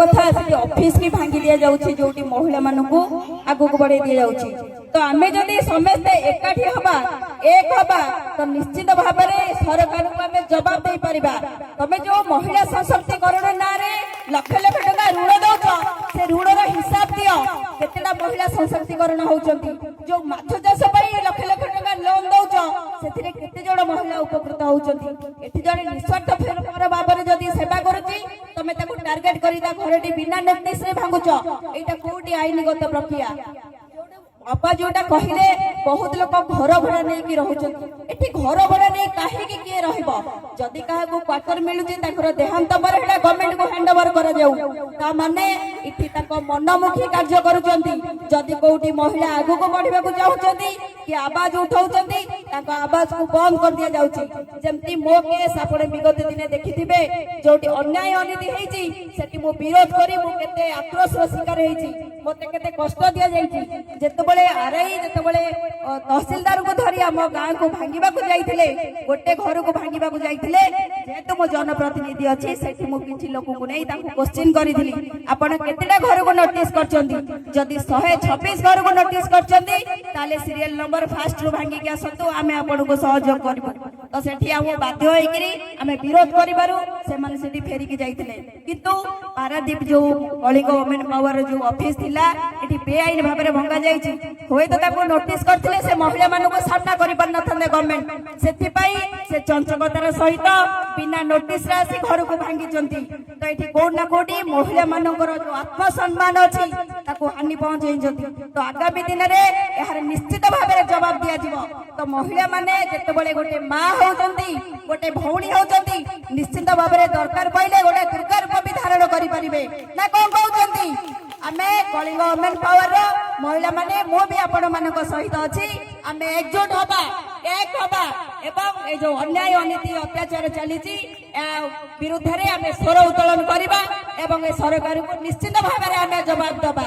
कथा से ऑफिस की भांगी दिया जाउछि जोटी महिला मानकू आगु को बढ़े दिया जाउछि तो आमे जदि समस्ते एकाठी हबा एक हबा तो निश्चित भाव में सरकार को आमे जवाब दे परिबा। तमे जो महिला सशक्तिकरण ना रे लक्ष लक्ष टका ऋण दउछ से ऋण रो हिसाब दियो केतेटा महिला सशक्तिकरण होउचंती जो माछ चाष पई लक्ष लक्ष टका लोन दउछ सेथिरे केते जण महिला उपकृत होउचंती एठी जण निस्वार्थ फेरफार भाबरे जदि सेवा करूची तमे ताको टार्गेट करी ता घरटी बिना नोटिस रे भांगुछ एटा कोठी आईनगत प्रक्रिया अपा जोटा कहले बहुत लोक घर भड़ा नहीं कि रहउचंती एठी घर भड़ा नहीं काहे कि के रहइबो जदि काहा को क्वार्टर मिलुची ताकर देहांत पर हेडा गवर्नमेंट को हैंडओवर करा जाऊ ता माने इठी ताको मनमुखी कार्य करूचंती जदि कोठी महिला आगु को बढ़िबा को चाहुचंती कि आवाज उठाउचंती ताको आवाज को बंद कर दिया जाउची जेमती मो केस आपण विगत दिने देखिथिबे जोटी अन्याय अनिति हेची सेठी मो विरोध करी मो केते आक्रोश रो शिकार हेची मते केते कष्ट दिया जाईची जेतबळे आरआई जेतबळे तहसीलदार को धरी हम गां को भांगीबा को जाईथिले गोटे घर को भांगीबा को जाईथिले जेतु मो जनप्रतिनिधि अछि सेठी मो किछि लोक को नै ताको क्वेश्चन करिथिली आपण केतेटा घर को नोटिस करचंदी जदि 126 घर को नोटिस करचंदी ताले सीरियल नंबर फास्ट रो भांगी के आसतु आमे आपण को सहयोग करबो तो सेठी हम बाध्य होई करी आमे विरोध करिबारु से माने सेठी फेरी के जाईथिले किंतु पारादीप जो कलिंग वुमेन पावर जो ऑफिस थिला एठी बेआईन भाबरे भंगा जाईछि होय तो ताको नोटिस करथिले से महिला मानु को सामना करि पर नथले गवर्नमेंट सेथि पई से चंचकतार सहित बिना नोटिस रा से घर को भांगी चंती तो एठी कोड ना कोडी महिला मानकर जो आत्मसम्मान अछि ताको हानि पहुंचै जंती तो आगामी दिन रे एहार निश्चित भाबरे जवाब दिया जिवो तो महिला माने जेतेबेले गोटे मां होउचंती गोटे भौणी होउचंती निश्चित भाबरे दरकार पइले गोटे दुर्गा रूप भी धारण करि परिबे ना कोन कहउचंती आमे कलिंग वुमेन पावर महिला माने मो भी आपण मानक सहित अछि आमे एकजुट होबा एक होबा एवं ए जो अन्याय अनीति अत्याचार चलीची विरुद्ध रे आमे स्वर उत्तोलन करिबा एवं ए सरकार को निश्चित भाबरे आमे जवाब दबा।